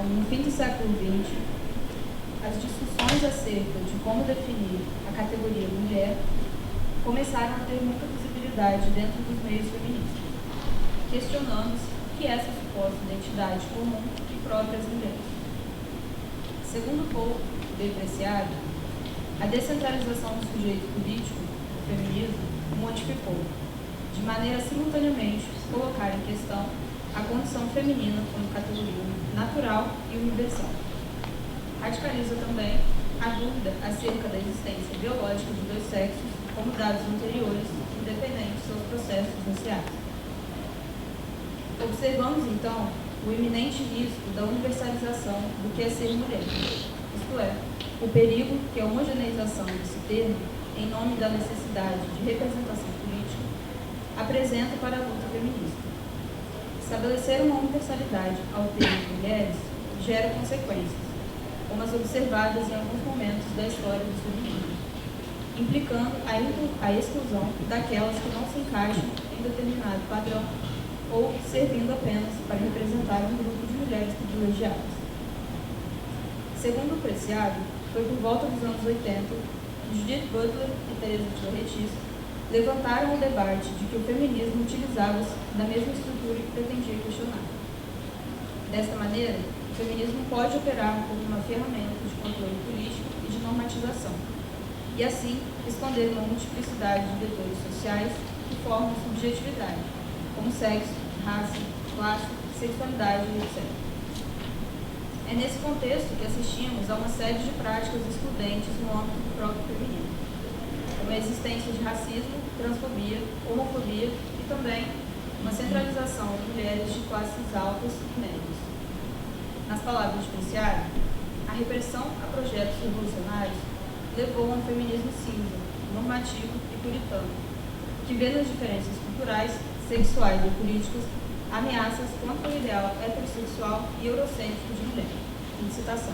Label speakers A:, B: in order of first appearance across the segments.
A: Então, no fim do século XX, as discussões acerca de como definir a categoria mulher começaram a ter muita visibilidade dentro dos meios feministas, questionando-se o que é essa suposta identidade comum e própria às mulheres. Segundo Paul B. Preciado, a descentralização do sujeito político, o feminismo, modificou, de maneira a simultaneamente colocar em questão a condição feminina como categoria natural e universal. Radicaliza também a dúvida acerca da existência biológica de dois sexos como dados anteriores, independentes dos seus processos raciais. Observamos, então, o iminente risco da universalização do que é ser mulher, isto é, o perigo que a homogeneização desse termo, em nome da necessidade de representação política, apresenta para a luta feminista. Estabelecer uma universalidade ao termo mulheres gera consequências, como as observadas em alguns momentos da história dos feminismos, implicando a exclusão daquelas que não se encaixam em determinado padrão ou servindo apenas para representar um grupo de mulheres privilegiadas. Segundo o Preciado, foi por volta dos anos 80 que Judith Butler e Teresa de Lauretis levantaram o debate de que o feminismo utilizava-se da mesma estrutura que pretendia questionar. Desta maneira, o feminismo pode operar como uma ferramenta de controle político e de normatização, e assim esconder uma multiplicidade de vetores sociais que formam subjetividade, como sexo, raça, classe, sexualidade, etc. É nesse contexto que assistimos a uma série de práticas excludentes no âmbito do próprio feminino, como a existência de racismo, transfobia, homofobia e também uma centralização de mulheres de classes altas e médias. Nas palavras de Preciado, a repressão a projetos revolucionários levou a um feminismo cinza, normativo e puritano, que vê nas diferenças culturais, sexuais e políticas ameaças contra o ideal heterossexual e eurocêntrico de mulher. Citação.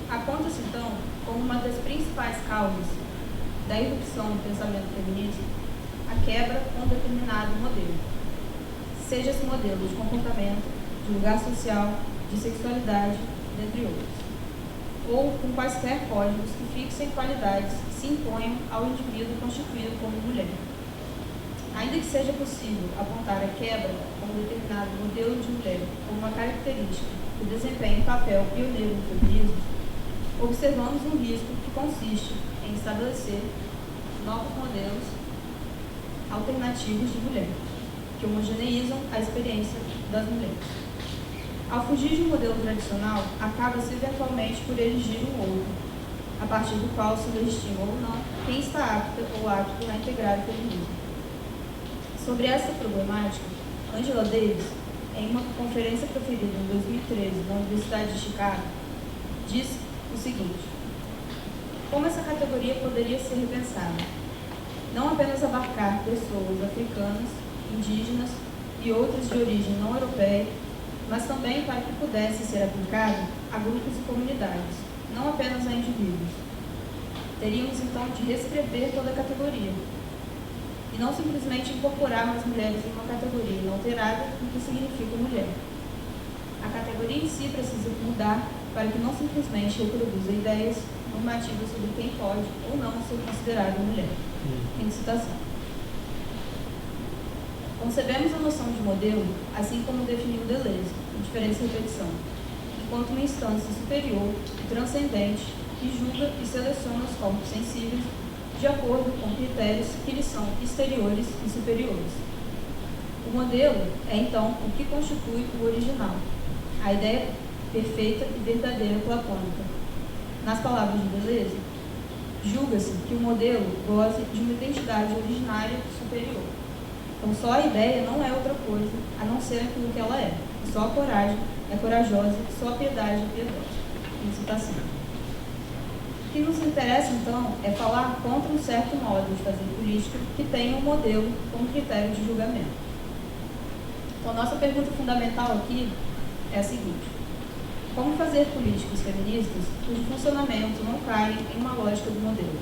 A: Aponta-se, então, como uma das principais causas da irrupção do pensamento feminista a quebra com um determinado modelo, seja esse modelo de comportamento, de lugar social, de sexualidade, dentre outros, ou com quaisquer códigos que fixem qualidades que se imponham ao indivíduo constituído como mulher. Ainda que seja possível apontar a quebra com um determinado modelo de mulher como uma característica que desempenha um papel pioneiro no feminismo, observamos um risco que consiste em estabelecer novos modelos alternativos de mulher, que homogeneizam a experiência das mulheres. Ao fugir de um modelo tradicional, acaba-se eventualmente por erigir um outro, a partir do qual se legitima ou não quem está apta ou apto a integrar o feminismo. Sobre essa problemática, Angela Davis, em uma conferência proferida em 2013 na Universidade de Chicago, disse o seguinte: como essa categoria poderia ser repensada? Não apenas abarcar pessoas africanas, indígenas e outras de origem não europeia, mas também para que pudesse ser aplicada a grupos e comunidades, não apenas a indivíduos. Teríamos então de reescrever toda a categoria, e não simplesmente incorporar mais mulheres em uma categoria inalterada do que significa mulher. A categoria em si precisa mudar para que não simplesmente reproduza ideias normativas sobre quem pode ou não ser considerada mulher. Fim de citação. Concebemos a noção de modelo, assim como definiu Deleuze, em Diferença e Repetição, enquanto uma instância superior e transcendente que julga e seleciona os corpos sensíveis de acordo com critérios que lhes são exteriores e superiores. O modelo é, então, o que constitui o original, a ideia perfeita e verdadeira platônica. Nas palavras de Deleuze, julga-se que o modelo goze de uma identidade originária superior. Então, só a ideia não é outra coisa a não ser aquilo que ela é. Só a coragem é corajosa, só a piedade é piedosa. Em citação. O que nos interessa, então, é falar contra um certo modo de fazer política que tenha um modelo como critério de julgamento. Então, nossa pergunta fundamental aqui é a seguinte: como fazer políticas feministas cujo funcionamento não caia em uma lógica do modelo?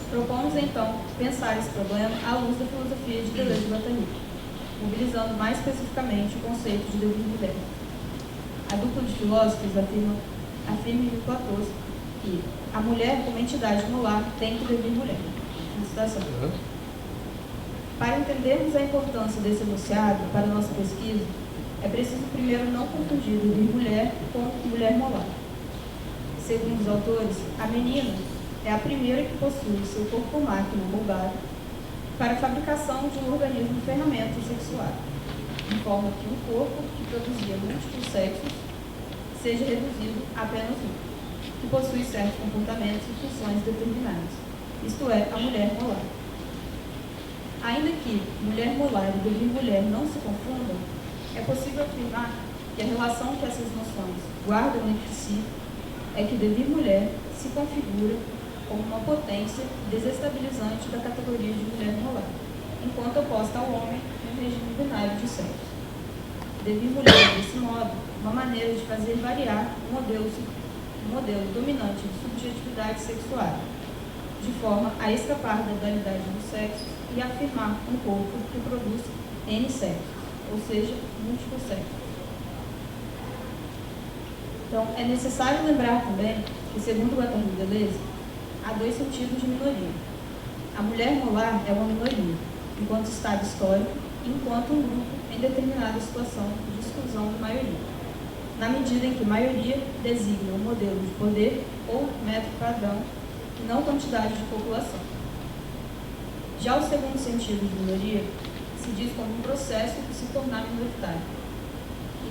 A: Propomos, então, pensar esse problema à luz da filosofia de Deleuze e Guattari, mobilizando mais especificamente o conceito de Deus de mulher. A dupla de filósofos afirma em Platão que a mulher, como entidade molar, tem que devir mulher. Citação. Para entendermos a importância desse enunciado para a nossa pesquisa, é preciso primeiro não confundir devir mulher com mulher molar. Segundo os autores, a menina é a primeira que possui seu corpo-máquina moldado para a fabricação de um organismo ferramenta sexual, de forma que um corpo que produzia múltiplos sexos seja reduzido a apenas um, que possui certos comportamentos e funções determinadas, isto é, a mulher molar. Ainda que mulher molar e devir mulher não se confundam, é possível afirmar que a relação que essas noções guardam entre si é que devir mulher se configura como uma potência desestabilizante da categoria de mulher molar, enquanto oposta ao homem no regime binário de sexo. Devir mulher, desse modo, uma maneira de fazer variar o modelo dominante de subjetividade sexual, de forma a escapar da dualidade dos sexos e afirmar um corpo que produz N sexos, ou seja, múltiplos sexos. Então, é necessário lembrar também que, segundo Guattari e Deleuze, há dois sentidos de minoria. A mulher molar é uma minoria, enquanto estado histórico, e enquanto um grupo em determinada situação de exclusão da maioria, na medida em que maioria designa um modelo de poder ou método padrão, e não quantidade de população. Já o segundo sentido de minoria se diz como um processo de se tornar minoritário,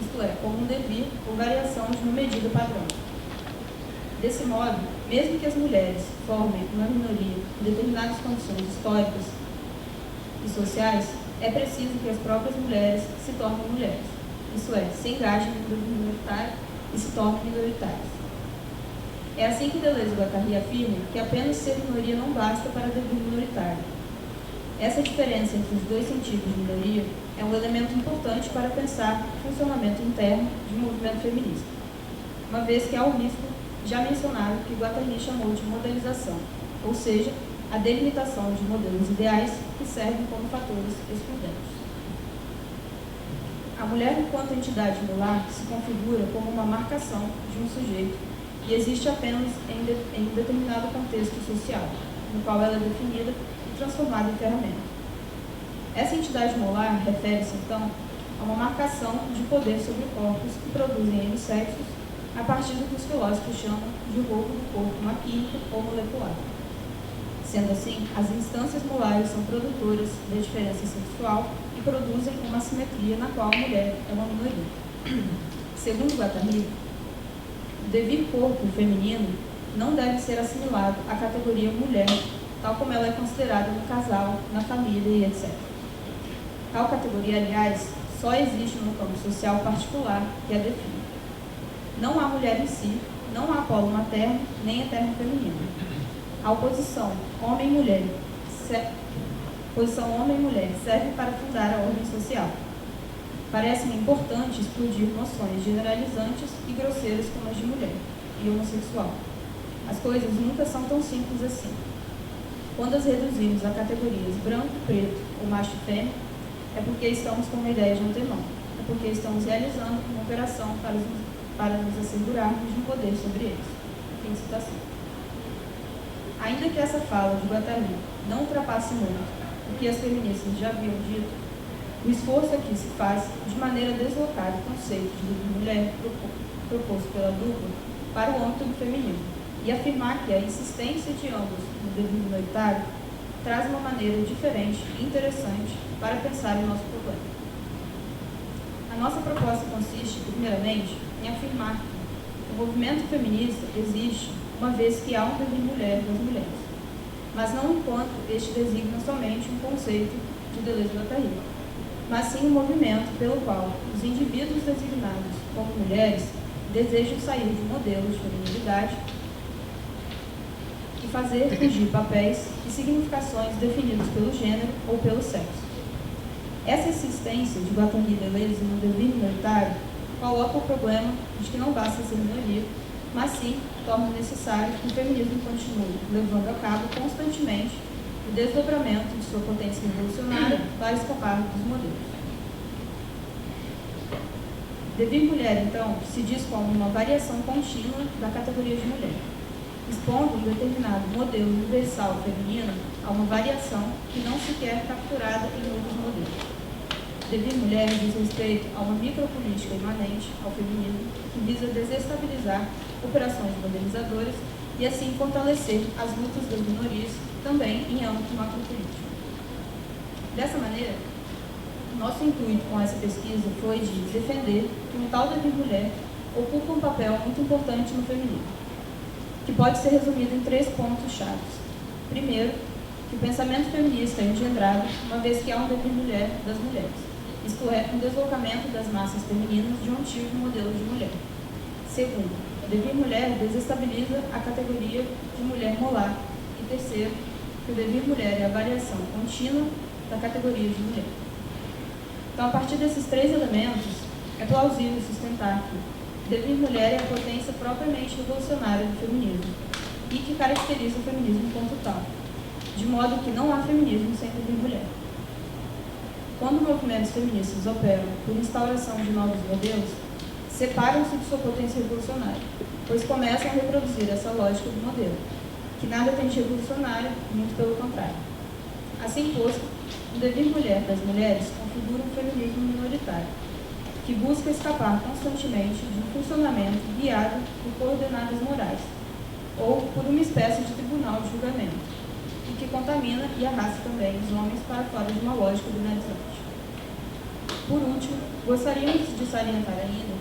A: isto é, como um devir ou variação de uma medida padrão. Desse modo, mesmo que as mulheres formem uma minoria em determinadas condições históricas e sociais, é preciso que as próprias mulheres se tornem mulheres, isto é, se engajem no devir minoritário e se tornem minoritárias. É assim que Deleuze e Guattari afirmam que apenas ser minoria não basta para devir minoritário. Essa diferença entre os dois sentidos de minoria é um elemento importante para pensar o funcionamento interno de um movimento feminista, uma vez que há o risco já mencionado que Guattari chamou de modelização, ou seja, a delimitação de modelos ideais que servem como fatores excludentes. A mulher, enquanto entidade molar, se configura como uma marcação de um sujeito e existe apenas em um determinado contexto social, no qual ela é definida e transformada em ferramenta. Essa entidade molar refere-se, então, a uma marcação de poder sobre corpos que produzem N sexos a partir do que os filósofos chamam de roubo do corpo maquínico ou molecular. Sendo assim, as instâncias molares são produtoras da diferença sexual e produzem uma assimetria na qual a mulher é uma minoria. Segundo Guattari, o devir corpo feminino não deve ser assimilado à categoria mulher, tal como ela é considerada no casal, na família e etc. Tal categoria, aliás, só existe no campo social particular que a define. Não há mulher em si, não há polo materno, nem eterno feminino. A oposição homem-mulher serve para fundar a ordem social. Parece-me importante explodir noções generalizantes e grosseiras como as de mulher e homossexual. As coisas nunca são tão simples assim. Quando as reduzimos a categorias branco, preto ou macho e fêmea, é porque estamos com uma ideia de antemão. É porque estamos realizando uma operação para nos assegurarmos de um poder sobre eles. Fim de citação. Ainda que essa fala de Guattari não ultrapasse muito o que as feministas já haviam dito, o esforço aqui se faz de maneira a deslocar o conceito de mulher proposto pela dupla para o âmbito do feminino e afirmar que a insistência de ambos no devir minoritário traz uma maneira diferente e interessante para pensar o nosso problema. A nossa proposta consiste, primeiramente, em afirmar que o movimento feminista existe uma vez que há um devir mulher das mulheres, mas não enquanto este designa somente um conceito de Deleuze e Guattari, mas sim um movimento pelo qual os indivíduos designados como mulheres desejam sair de modelos de feminilidade e fazer fugir papéis e significações definidos pelo gênero ou pelo sexo. Essa insistência de Guattari e Deleuze no devir minoritário coloca o problema de que não basta ser minoria, mas sim torna necessário que o feminismo continue levando a cabo constantemente o desdobramento de sua potência revolucionária para escapar dos modelos. Devir mulher, então, se diz como uma variação contínua da categoria de mulher, expondo um determinado modelo universal feminino a uma variação que não se quer capturada em outros modelos. Devir mulher diz respeito a uma micropolítica imanente ao feminismo que visa desestabilizar operações modernizadoras e assim fortalecer as lutas das minorias também em âmbito macropolítico. Dessa maneira, nosso intuito com essa pesquisa foi de defender que um tal devir mulher ocupa um papel muito importante no feminismo, que pode ser resumido em 3 pontos chaves. Primeiro, que o pensamento feminista é engendrado uma vez que há um devir mulher das mulheres, isto é, um deslocamento das massas femininas de um antigo modelo de mulher. Segundo, o devir mulher desestabiliza a categoria de mulher molar. E terceiro, que o devir mulher é a variação contínua da categoria de mulher. Então, a partir desses 3 elementos, é plausível sustentar que o devir mulher é a potência propriamente revolucionária do feminismo e que caracteriza o feminismo enquanto tal, de modo que não há feminismo sem devir mulher. Quando movimentos feministas operam por instauração de novos modelos, separam-se de sua potência revolucionária, pois começam a reproduzir essa lógica do modelo, que nada tem de revolucionário, muito pelo contrário. Assim posto, o devir mulher das mulheres configura um feminismo minoritário, que busca escapar constantemente de um funcionamento guiado por coordenadas morais, ou por uma espécie de tribunal de julgamento, e que contamina e arrasta também os homens para fora de uma lógica binalizante. Por último, gostaríamos de salientar ainda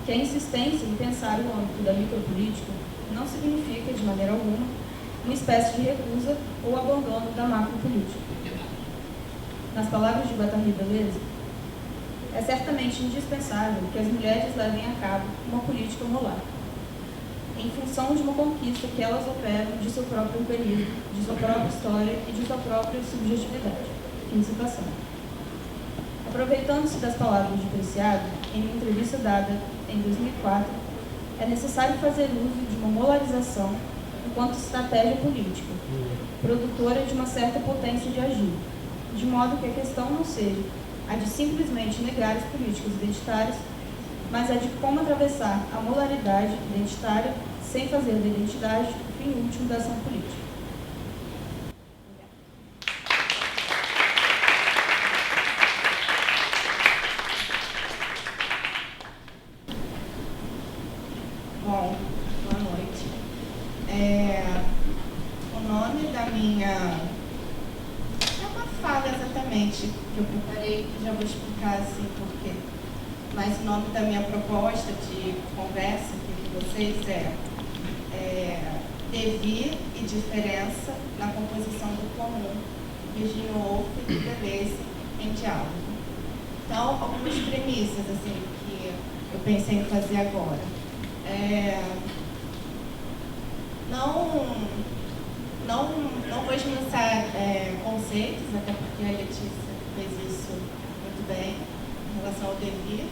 A: que a insistência em pensar o âmbito da micropolítica não significa, de maneira alguma, uma espécie de recusa ou abandono da macropolítica. Nas palavras de Guattari Deleuze, é certamente indispensável que as mulheres levem a cabo uma política molar, em função de uma conquista que elas operam de seu próprio organismo, de sua própria história e de sua própria subjetividade. Fim de citação. Aproveitando-se das palavras de Preciado, em uma entrevista dada em 2004, é necessário fazer uso de uma molarização enquanto estratégia política, produtora de uma certa potência de agir, de modo que a questão não seja a de simplesmente negar as políticas identitárias, mas a de como atravessar a molaridade identitária sem fazer da identidade o fim último da ação política.
B: Bom, boa noite. O nome da minha... É uma fala exatamente que eu preparei, que já vou explicar assim por quê. Mas o nome da minha proposta de conversa aqui com vocês é Devir e Diferença na Composição do Comum, Virginia Woolf e Deleuze em Diálogo. Então, algumas premissas assim, que eu pensei em fazer agora. Não vou esmiuçar conceitos, até porque a Letícia fez isso muito bem em relação ao devir.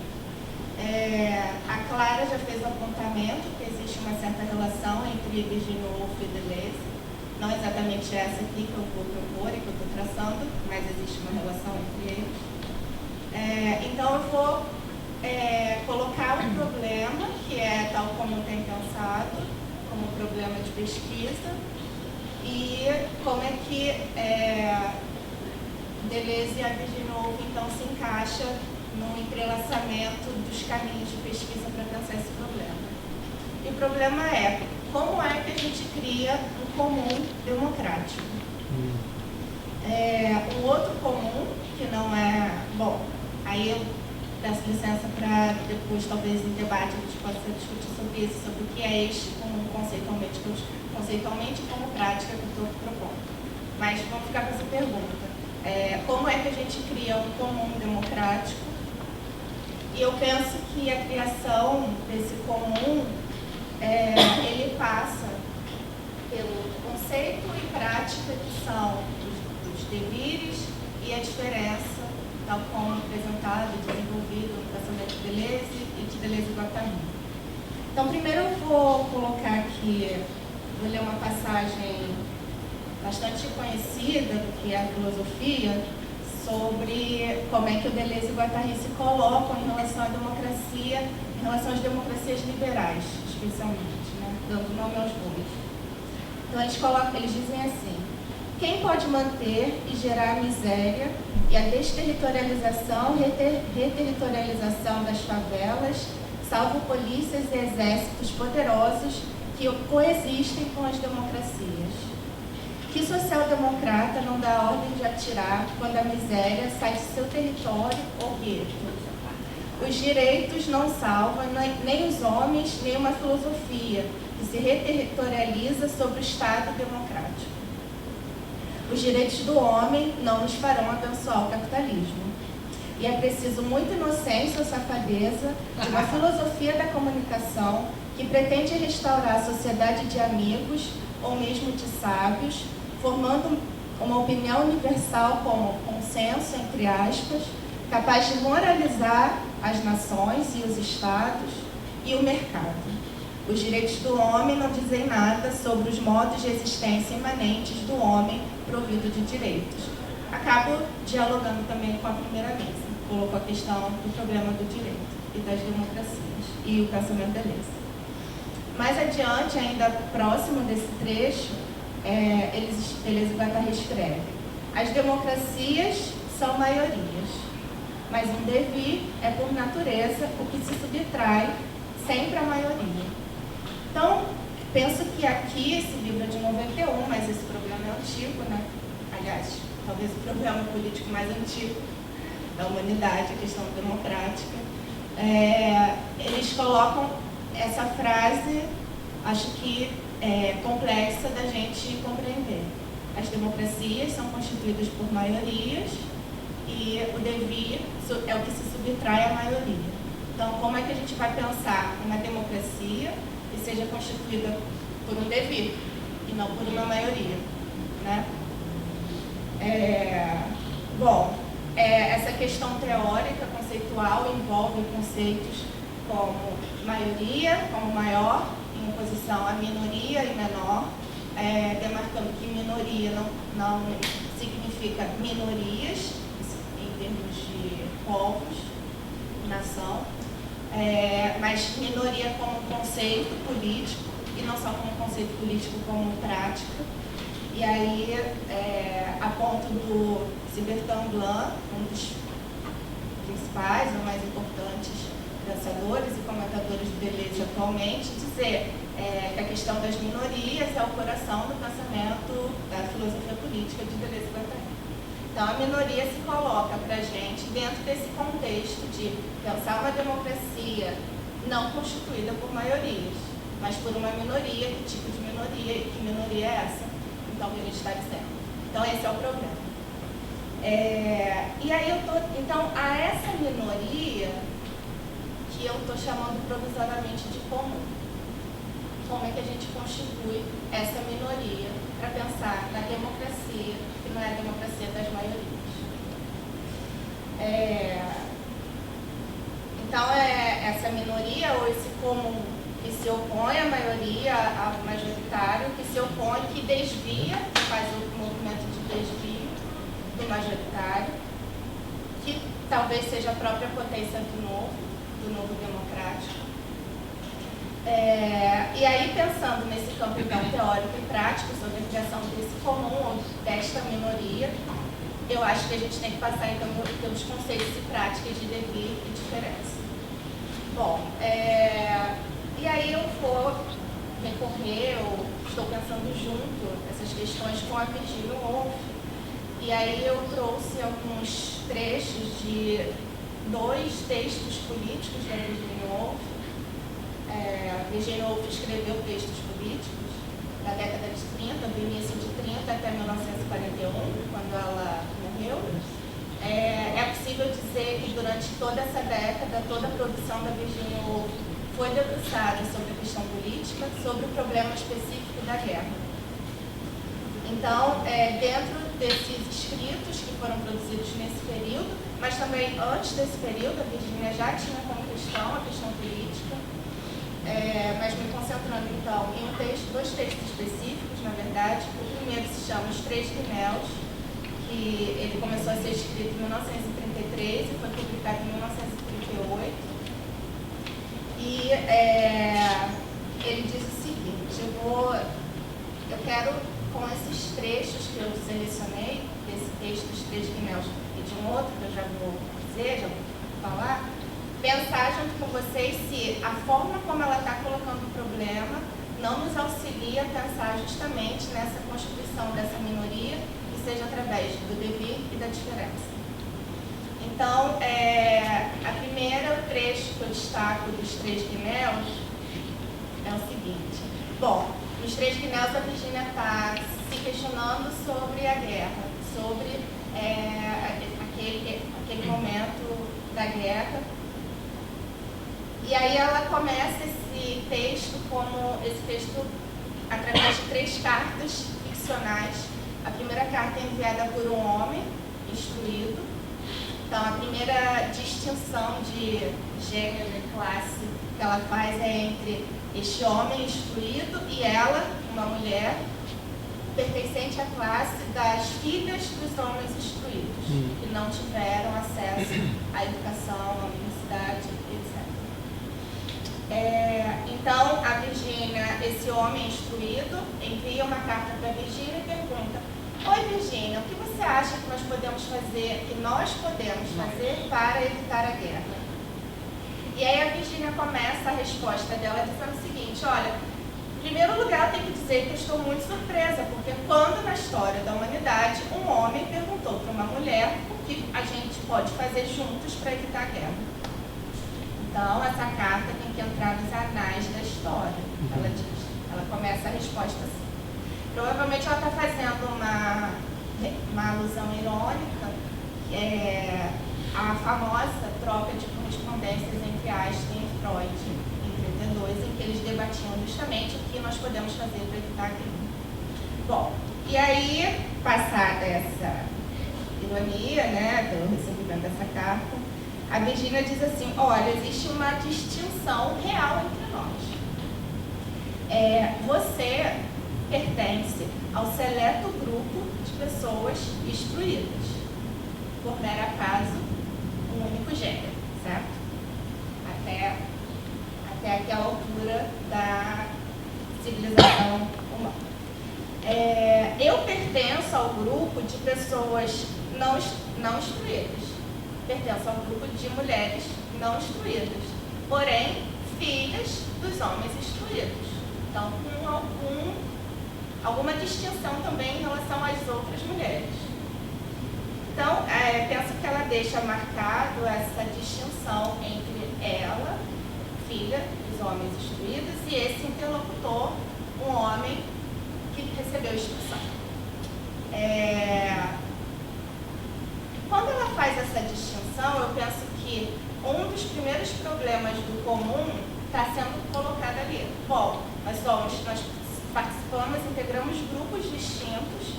B: A Clara já fez o apontamento que existe uma certa relação entre Virginia Woolf e Deleuze, não exatamente essa aqui que eu vou propor e que eu estou traçando, mas existe uma relação entre eles. Então eu vou colocar um problema, que é tal como tem pensado, como problema de pesquisa, e como é que Deleuze e a Virginia Woolf então se encaixa no entrelaçamento dos caminhos de pesquisa para pensar esse problema. E o problema é, como é que a gente cria um comum democrático? Um outro comum, que não é... Bom, aí eu peço licença para depois, talvez em debate, a gente possa discutir sobre isso, sobre o que é este comum conceitualmente e como prática que eu estou propondo. Mas vamos ficar com essa pergunta. Como é que a gente cria um comum democrático? E eu penso que a criação desse comum, ele passa pelo conceito e prática que são os devires e a diferença, tal como apresentado e desenvolvido no pensamento de Deleuze e de Deleuze e Guattari. Então, primeiro eu vou colocar aqui, vou ler uma passagem bastante conhecida do que é a filosofia sobre como é que o Deleuze e o Guattari se colocam em relação à democracia, em relação às democracias liberais, especialmente, né? Dando nome aos bois. Então eles dizem assim: quem pode manter e gerar a miséria e a desterritorialização e reterritorialização das favelas, salvo polícias e exércitos poderosos que coexistem com as democracias? Que social-democrata não dá ordem de atirar quando a miséria sai de seu território ou gueto? Os direitos não salvam nem os homens, nem uma filosofia que se reterritorializa sobre o Estado democrático. Os direitos do homem não nos farão abençoar o capitalismo. E é preciso muita inocência ou safadeza de uma filosofia da comunicação que pretende restaurar a sociedade de amigos ou mesmo de sábios, formando uma opinião universal como consenso, entre aspas, capaz de moralizar as nações e os estados e o mercado. Os direitos do homem não dizem nada sobre os modos de existência imanentes do homem provido de direitos. Acabo dialogando também com a primeira mesa. Colocou a questão do problema do direito e das democracias e o pensamento Deleuze. Mais adiante, ainda próximo desse trecho, Deleuze e Guattari escreve: as democracias são maiorias, mas um devir é, por natureza, o que se subtrai sempre à maioria. Então, penso que aqui, esse livro é de 91, mas esse problema é antigo, né? Aliás, talvez o problema político mais antigo da humanidade, a questão democrática. Eles colocam essa frase, acho que complexa da gente compreender. As democracias são constituídas por maiorias e o devir é o que se subtrai à maioria. Então, como é que a gente vai pensar uma democracia que seja constituída por um devir e não por uma maioria, né? Essa questão teórica, conceitual, envolve conceitos como maioria, como maior, em oposição à minoria e menor, demarcando que minoria não significa minorias, em termos de povos, nação, mas minoria como conceito político, e não só como conceito político, como prática. E aí, a ponto do Bertrand Blanc, um dos principais ou mais importantes pensadores e comentadores de Deleuze atualmente, dizer que a questão das minorias é o coração do pensamento da filosofia política de Deleuze e Guattari. Então, a minoria se coloca para a gente dentro desse contexto de pensar uma democracia não constituída por maiorias, mas por uma minoria. Que tipo de minoria e que minoria é essa? Então, que a gente está dizendo. Então, esse é o problema. E aí, então, a essa minoria que eu estou chamando provisoriamente de comum. Como é que a gente constitui essa minoria para pensar na democracia, que não é a democracia das maiorias? Então, essa minoria ou esse comum que se opõe à maioria, ao majoritário, que se opõe, que desvia, faz o movimento de desvio do majoritário, que talvez seja a própria potência do novo democrático. E aí, pensando nesse campo então, teórico e prático sobre a criação desse comum ou desta minoria, eu acho que a gente tem que passar então pelos conceitos e práticas de devir e diferença. Bom, e aí eu vou recorrer, ou estou pensando junto essas questões com a Virginia Woolf. E aí eu trouxe alguns trechos de 2 textos políticos da Virginia Woolf. Virginia Woolf escreveu textos políticos da década de 30, do início de 30 até 1941, quando ela morreu. É possível dizer que durante toda essa década, toda a produção da Virginia Woolf foi debruçada sobre a questão política, sobre o problema específico da guerra. Então, dentro desses escritos que foram produzidos nesse período, mas também antes desse período, a Virginia já tinha como questão a questão política, mas me concentrando então em 2 textos específicos, na verdade. O primeiro se chama Os Três Guinéus, que ele começou a ser escrito em 1933 e foi publicado em 1938. E ele diz o seguinte: eu quero, com esses trechos que eu selecionei, desse texto dos Três Guinéus e de um outro que eu já vou dizer, já vou falar, pensar junto com vocês se a forma como ela está colocando o problema não nos auxilia a pensar justamente nessa constituição dessa minoria, que seja através do devir e da diferença. Então, a primeira trecho que eu destaco dos Três Guinéus é o seguinte. Bom, nos Três Guinéus a Virgínia está se questionando sobre a guerra, sobre aquele momento da guerra. E aí ela começa esse texto através de 3 cartas ficcionais. A primeira carta é enviada por um homem instruído. Então, a primeira distinção de gênero e classe que ela faz é entre este homem instruído e ela, uma mulher, pertencente à classe das filhas dos homens instruídos, que não tiveram acesso à educação, à universidade, etc. Então, a Virgínia, esse homem instruído, envia uma carta para a Virgínia e pergunta: oi, Virgínia, o que você acha que nós podemos fazer para evitar a guerra? E aí a Virgínia começa a resposta dela dizendo o seguinte: olha, em primeiro lugar, eu tenho que dizer que eu estou muito surpresa, porque quando na história da humanidade um homem perguntou para uma mulher o que a gente pode fazer juntos para evitar a guerra. Então, essa carta tem que entrar nos anais da história, ela diz. Ela começa a resposta assim. Provavelmente ela está fazendo uma alusão irônica, que é a famosa troca de correspondências entre Einstein e Freud, em 32, em que eles debatiam justamente o que nós podemos fazer para evitar a guerra. Bom, e aí, passada essa ironia, né, do recebimento dessa carta, a Virgínia diz assim: olha, existe uma distinção real entre nós. Você pertence ao seleto grupo de pessoas instruídas, por mero acaso, um único gênero, certo? Até aquela altura da civilização humana. Eu pertenço ao grupo de pessoas não instruídas. Pertenço ao grupo de mulheres não instruídas, porém, filhas dos homens instruídos. Então, com alguma distinção também em relação às outras mulheres. Então, penso que ela deixa marcado essa distinção entre ela, filha dos homens instruídos, e esse interlocutor, um homem que recebeu instrução. Quando ela faz essa distinção, eu penso que um dos primeiros problemas do comum está sendo colocado ali. Bom, nós participamos, integramos grupos distintos,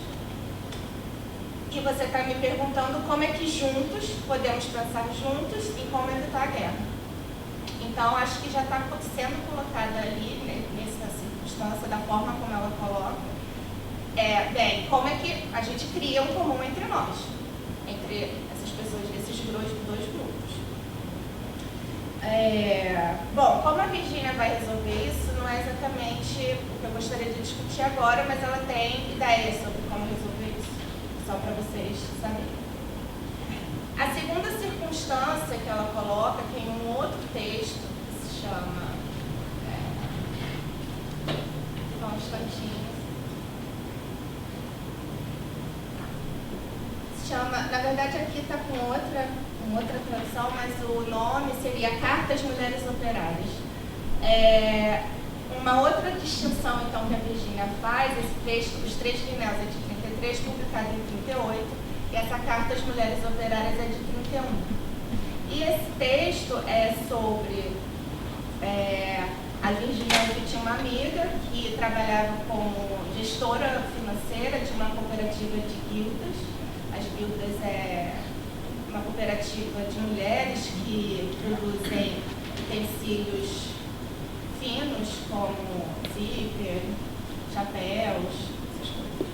B: e você está me perguntando como é que juntos, podemos pensar juntos em como evitar a guerra. Então, acho que já está sendo colocado ali, né, nessa circunstância, da forma como ela coloca, como é que a gente cria um comum entre nós, entre essas pessoas, esses dois grupos. Bom, como a Virgínia vai resolver isso, não é exatamente o que eu gostaria de discutir agora, mas ela tem ideias sobre como resolver isso, só para vocês saberem. A segunda circunstância que ela coloca, que em um outro texto, que se chama... Só um instantinho. Na verdade aqui está com outra tradução, mas o nome seria Carta às Mulheres Operárias. Uma outra distinção então que a Virgínia faz, esse texto dos Três Guinéus é de 33, publicado em 38, e essa Carta às Mulheres Operárias é de 31. E esse texto é sobre a Virgínia, que tinha uma amiga que trabalhava como gestora financeira de uma cooperativa de guildas. As guildas é uma cooperativa de mulheres que produzem utensílios finos, como zíper, chapéus, essas coisas.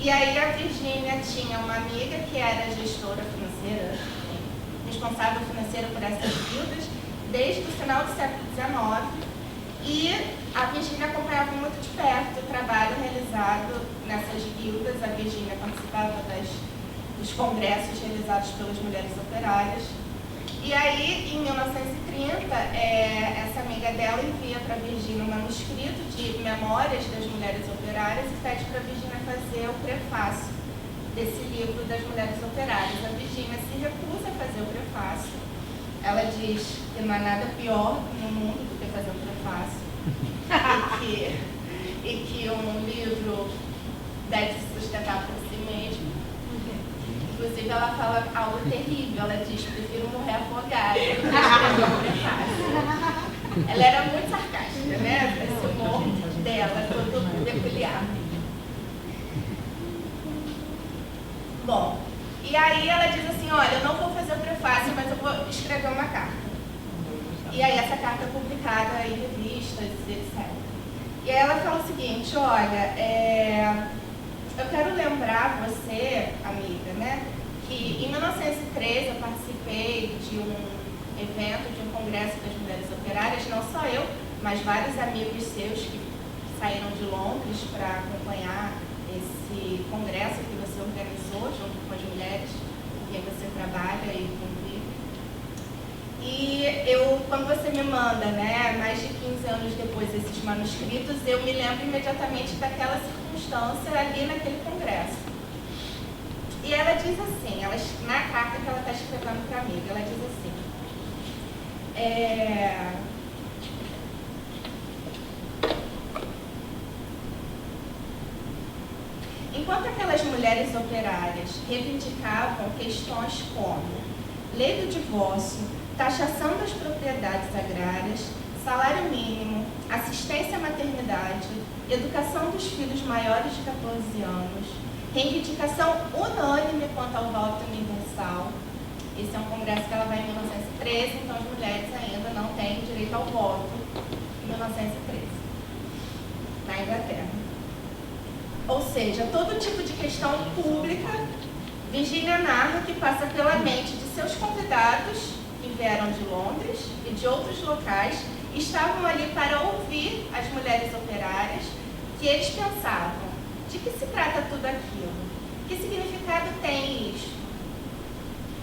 B: E aí a Virgínia tinha uma amiga que era gestora financeira, responsável financeira por essas guildas, desde o final do século XIX. E a Virgínia acompanhava muito de perto o trabalho realizado nessas guildas. A Virgínia participava dos congressos realizados pelas mulheres operárias. E aí, em 1930, essa amiga dela envia para a Virgínia um manuscrito de memórias das mulheres operárias e pede para a Virgínia fazer o prefácio desse livro das mulheres operárias. A Virgínia se recusa a fazer o prefácio. Ela diz que não há nada pior no mundo do que fazer um prefácio e que um livro deve se sustentar por si mesmo. Inclusive, ela fala algo terrível. Ela diz: prefiro morrer afogada do que escrever um prefácio. Ela era muito sarcástica, né? Esse humor dela, todo peculiar. Bom, e aí ela diz assim: olha, eu não vou fazer o prefácio, mas eu vou escrever uma carta. E aí essa carta é publicada em revistas, etc. E aí ela fala o seguinte: olha, eu quero lembrar você, amiga, né, que em 1913 eu participei de um evento, de um congresso das mulheres operárias, não só eu, mas vários amigos seus que saíram de Londres para acompanhar esse congresso que você organizou junto com as mulheres com quem você trabalha e convive. E quando você me manda, né, mais de 15 anos depois esses manuscritos, eu me lembro imediatamente daquela circunstância ali naquele congresso. E ela diz assim, na carta que ela está escrevendo para a amiga, ela diz assim: enquanto aquelas mulheres operárias reivindicavam questões como lei do divórcio, taxação das propriedades agrárias, salário mínimo, assistência à maternidade, educação dos filhos maiores de 14 anos, reivindicação unânime quanto ao voto universal. Esse é um congresso que ela vai em 1913, então as mulheres ainda não têm direito ao voto em 1913, na Inglaterra. Ou seja, todo tipo de questão pública, Virgínia narra que passa pela mente de seus convidados, que vieram de Londres e de outros locais, estavam ali para ouvir as mulheres operárias, que eles pensavam: de que se trata tudo aquilo? Que significado tem isso?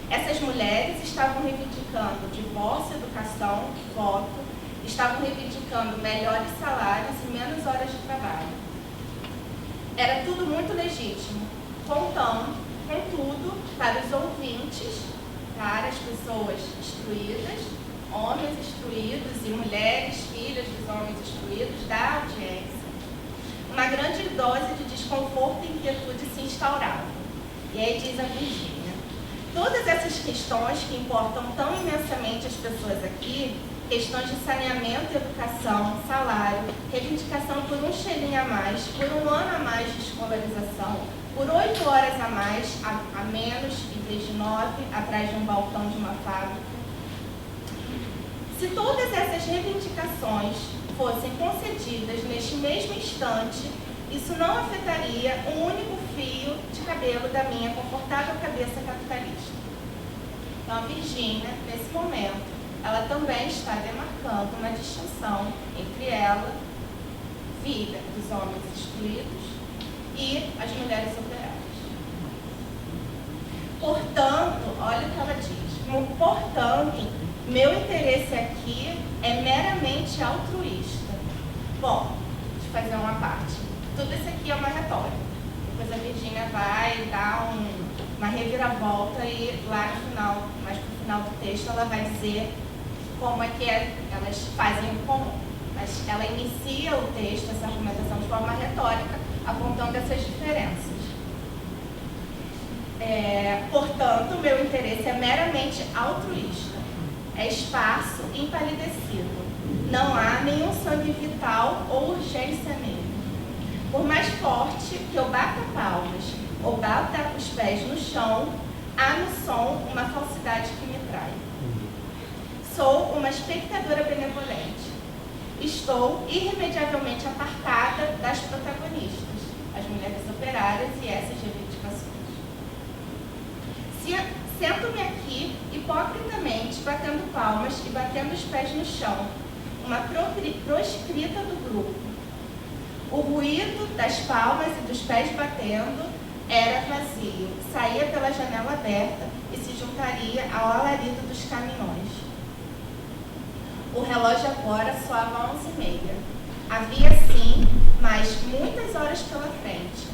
B: Essas mulheres estavam reivindicando divórcio, educação, voto, estavam reivindicando melhores salários e menos horas de trabalho. Era tudo muito legítimo. Contudo, para os ouvintes, para as pessoas instruídas, homens instruídos e mulheres, filhas dos homens instruídos, da audiência, uma grande dose de desconforto e inquietude se instaurava. E aí diz a Virgínia: todas essas questões que importam tão imensamente as pessoas aqui, questões de saneamento, educação, salário, reivindicação por um cheirinho a mais, por um ano a mais de escolarização, por 8 horas a mais, a menos, em vez de 9, atrás de um balcão de uma fábrica. Se todas essas reivindicações fossem concedidas neste mesmo instante, isso não afetaria um único fio de cabelo da minha confortável cabeça capitalista. Então, a Virgínia, nesse momento, ela também está demarcando uma distinção entre ela, filha dos homens instruídos, e as mulheres operárias. Portanto, olha o que ela diz: portanto, meu interesse aqui é meramente altruísta. Bom, deixa eu fazer uma parte. Tudo isso aqui é uma retórica. Depois a Virgínia vai dar uma reviravolta e lá no final, mais para o final do texto, ela vai dizer como é que elas fazem o comum. Mas ela inicia o texto, essa argumentação, de forma retórica, apontando essas diferenças. Portanto, meu interesse é meramente altruísta. É esparso e empalidecido. Não há nenhum sangue vital ou urgência nele. Por mais forte que eu bata palmas ou bata os pés no chão, há no som uma falsidade que me trai. Sou uma espectadora benevolente. Estou irremediavelmente apartada das protagonistas. as mulheres operárias e essas reivindicações. Sento-me aqui, hipocritamente, batendo palmas e batendo os pés no chão, uma proscrita do grupo. O ruído das palmas e dos pés batendo era vazio, saía pela janela aberta e se juntaria ao alarido dos caminhões. O relógio agora soava 11h30. Havia, sim, mais muitas horas pela frente.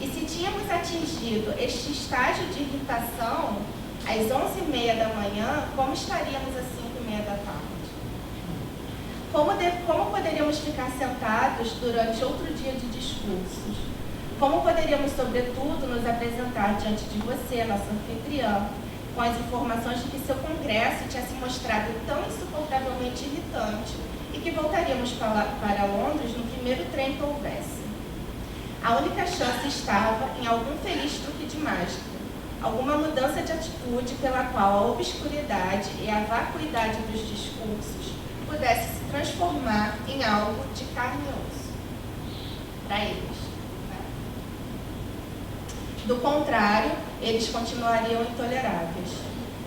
B: E se tínhamos atingido este estágio de irritação às 11h30 da manhã, como estaríamos às 5h30 da tarde? Como poderíamos ficar sentados durante outro dia de discursos? Como poderíamos, sobretudo, nos apresentar diante de você, nossa anfitriã, com as informações de que seu congresso tinha se mostrado tão insuportavelmente irritante e que voltaríamos para Londres no primeiro trem que houvesse? A única chance estava em algum feliz truque de mágica, alguma mudança de atitude pela qual a obscuridade e a vacuidade dos discursos pudesse se transformar em algo de carne e osso para eles. Do contrário, eles continuariam intoleráveis.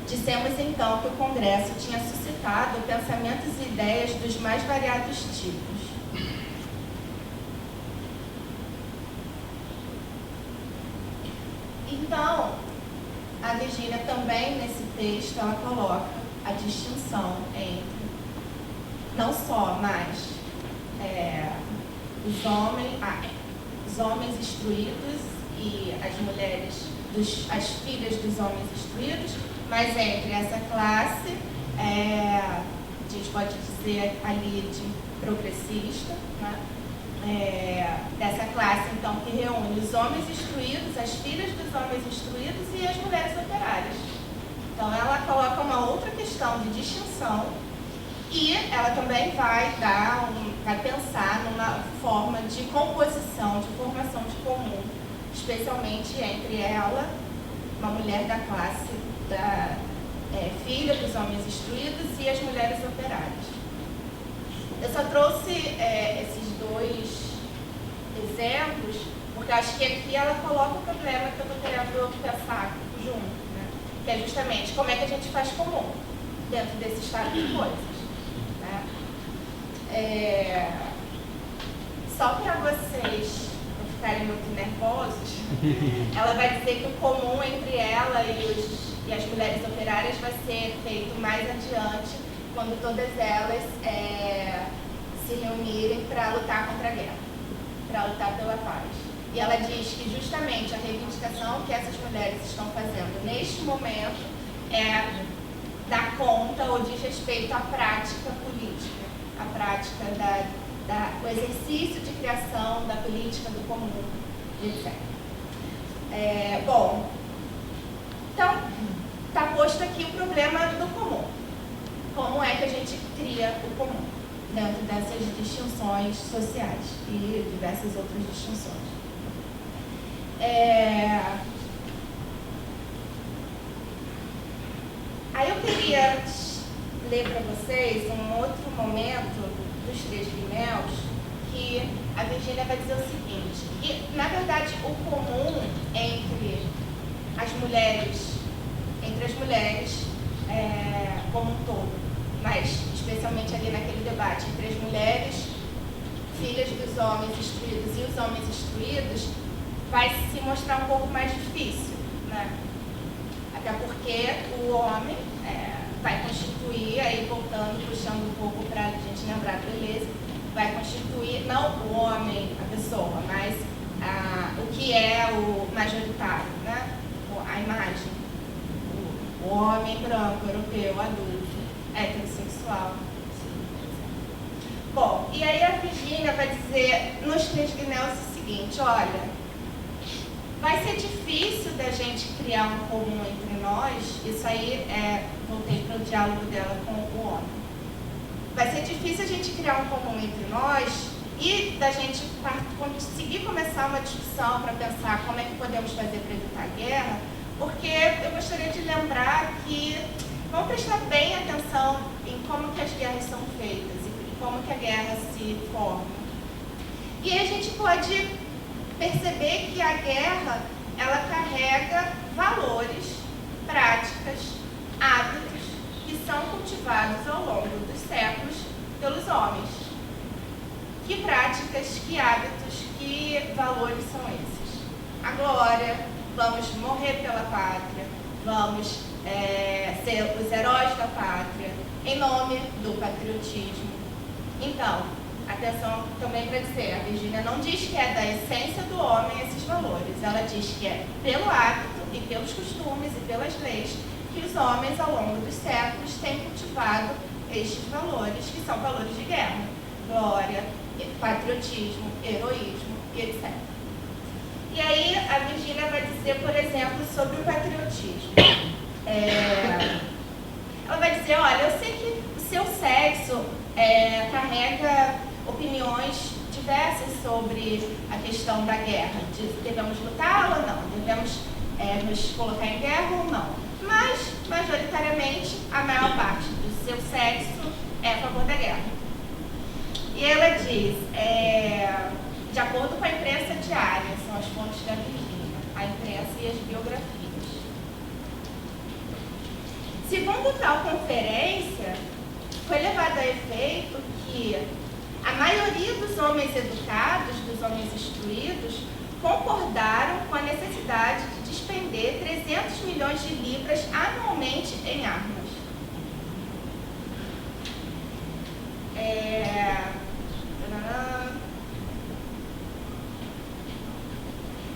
B: Dissemos então que o Congresso tinha suscitado pensamentos e ideias dos mais variados tipos. Então, a Virgínia também, nesse texto, ela coloca a distinção entre não só mais os homens instruídos e as mulheres, as filhas dos homens instruídos, mas entre essa classe, a gente pode dizer ali de progressista, né? Dessa classe, então, que reúne os homens instruídos, as filhas dos homens instruídos e as mulheres operárias. Então, ela coloca uma outra questão de distinção e ela também vai pensar numa forma de composição, de formação de comum, especialmente entre ela, uma mulher da classe filha dos homens instruídos e as mulheres operárias. Eu só trouxe esses dois exemplos porque acho que aqui ela coloca o problema que eu estou querendo pensar junto, né? Que é justamente como é que a gente faz comum dentro desse estado de coisas. Né? Só para vocês não ficarem muito nervosos, ela vai dizer que o comum entre ela e as mulheres operárias vai ser feito mais adiante, quando todas elas se reunirem para lutar contra a guerra, para lutar pela paz. E ela diz que justamente a reivindicação que essas mulheres estão fazendo neste momento é dar conta ou diz respeito à prática política, à prática do exercício de criação da política do comum, etc. Bom, então, está posto aqui o problema do comum. Como é que a gente cria o comum dentro dessas distinções sociais e diversas outras distinções? Aí eu queria ler para vocês um outro momento dos Três Guinéus, que a Virgínia vai dizer o seguinte, que na verdade o comum entre as mulheres como um todo, mas especialmente ali naquele debate entre as mulheres, filhas dos homens instruídos e os homens instruídos, vai se mostrar um pouco mais difícil, né? Até porque o homem vai constituir, aí voltando, puxando um pouco para a gente lembrar do Deleuze, vai constituir, não o homem, a pessoa, mas o que é o majoritário, né? A imagem. O homem branco, europeu, adulto, heterossexual. Bom, e aí a Virgínia vai dizer nos Três Guinéus o seguinte, olha, vai ser difícil da gente criar um comum entre nós, isso aí voltei para o diálogo dela com o homem. Vai ser difícil a gente criar um comum entre nós e da gente conseguir começar uma discussão para pensar como é que podemos fazer para evitar a guerra, porque eu gostaria de lembrar que vamos prestar bem atenção em como que as guerras são feitas e como que a guerra se forma. E aí a gente pode perceber que a guerra, ela carrega valores, práticas, hábitos que são cultivados ao longo dos séculos pelos homens. Que práticas, que hábitos, que valores são esses? A glória, vamos morrer pela pátria, vamos ser os heróis da pátria, em nome do patriotismo. Então, atenção também para dizer, a Virgínia não diz que é da essência do homem esses valores, ela diz que é pelo hábito e pelos costumes e pelas leis que os homens ao longo dos séculos têm cultivado estes valores, que são valores de guerra, glória, patriotismo, heroísmo e etc. E aí a Virgínia vai dizer, por exemplo, sobre o patriotismo. Ela vai dizer, olha, eu sei que o seu sexo carrega opiniões diversas sobre a questão da guerra, de devemos lutar ou não, devemos nos colocar em guerra ou não. Mas, majoritariamente, a maior parte do seu sexo é a favor da guerra. E ela diz, de acordo com a imprensa diária, são as fontes da Virgínia, a imprensa e as biografias. Segundo tal conferência, foi levado a efeito que a maioria dos homens educados, dos homens instruídos, concordaram com a necessidade de despender 300 milhões de libras anualmente em armas.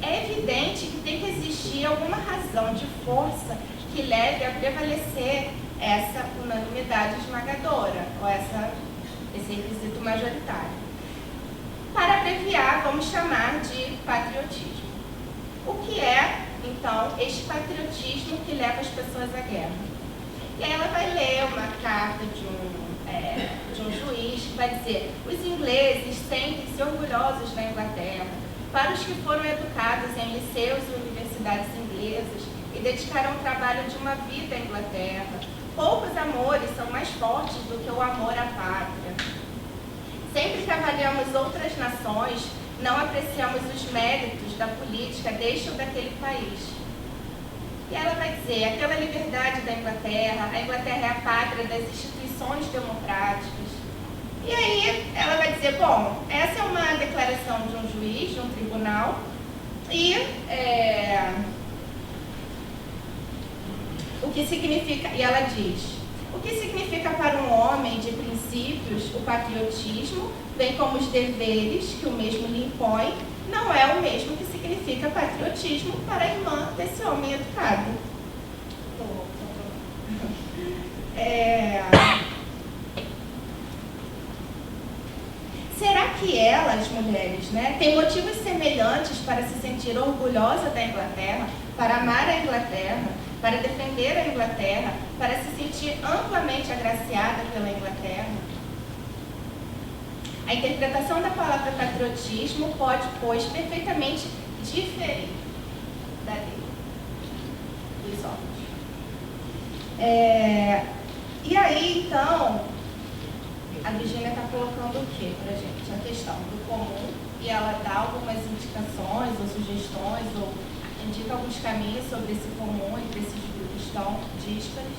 B: É evidente que tem que existir alguma razão de força que leve a prevalecer essa unanimidade esmagadora, ou esse requisito majoritário. Para abreviar, vamos chamar de patriotismo. O que é, então, este patriotismo que leva as pessoas à guerra? E aí ela vai ler uma carta de um juiz que vai dizer: os ingleses sentem-se orgulhosos da Inglaterra. Para os que foram educados em liceus e universidades inglesas e dedicaram o trabalho de uma vida à Inglaterra, poucos amores são mais fortes do que o amor à pátria. Sempre que avaliamos outras nações, não apreciamos os méritos da política deste ou daquele país. E ela vai dizer, aquela liberdade da Inglaterra, a Inglaterra é a pátria das instituições democráticas. E aí ela vai dizer, bom, essa é uma declaração de um juiz, de um tribunal, e o que significa, e ela diz, o que significa para um homem de princípios o patriotismo, bem como os deveres que o mesmo lhe impõe, não é o mesmo que significa patriotismo para a irmã desse homem educado. Será que elas, mulheres, têm motivos semelhantes para se sentir orgulhosa da Inglaterra, para amar a Inglaterra, para defender a Inglaterra, para se sentir amplamente agraciada pela Inglaterra? A interpretação da palavra patriotismo pode, pois, perfeitamente diferir da dele, dos homens. E aí, então, a Virgínia está colocando o que para a gente? A questão do comum, e ela dá algumas indicações ou sugestões, ou indica alguns caminhos sobre esse comum entre esses grupos tão díspares.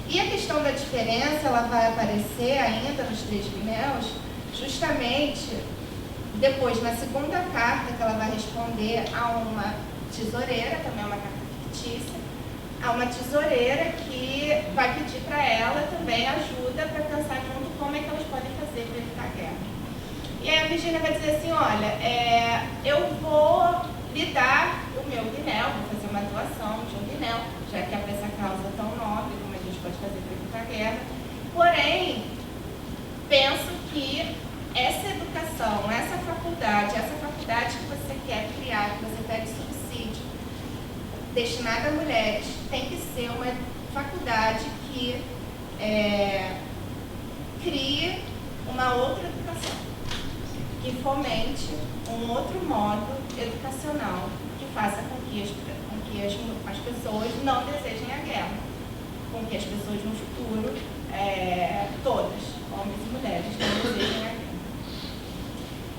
B: E a questão da diferença, ela vai aparecer ainda nos 3 Gneus, justamente depois, na segunda carta que ela vai responder a uma tesoureira, também é uma carta fictícia, a uma tesoureira que vai pedir para ela também ajuda para pensar junto como é que elas podem fazer para evitar a guerra. E aí a Virgínia vai dizer assim, olha, eu vou lhe dar o meu guinéu, vou fazer uma doação de um guinéu, já que é para essa causa tão nobre, como a gente pode fazer para evitar a guerra. Porém, penso que essa educação, essa faculdade que você quer criar, que você pede subsídio, destinada a mulheres, tem que ser uma faculdade que crie uma outra educação, que fomente um outro modo educacional, que faça com que as pessoas não desejem a guerra, com que as pessoas no futuro, todas, homens e mulheres, não desejem a guerra.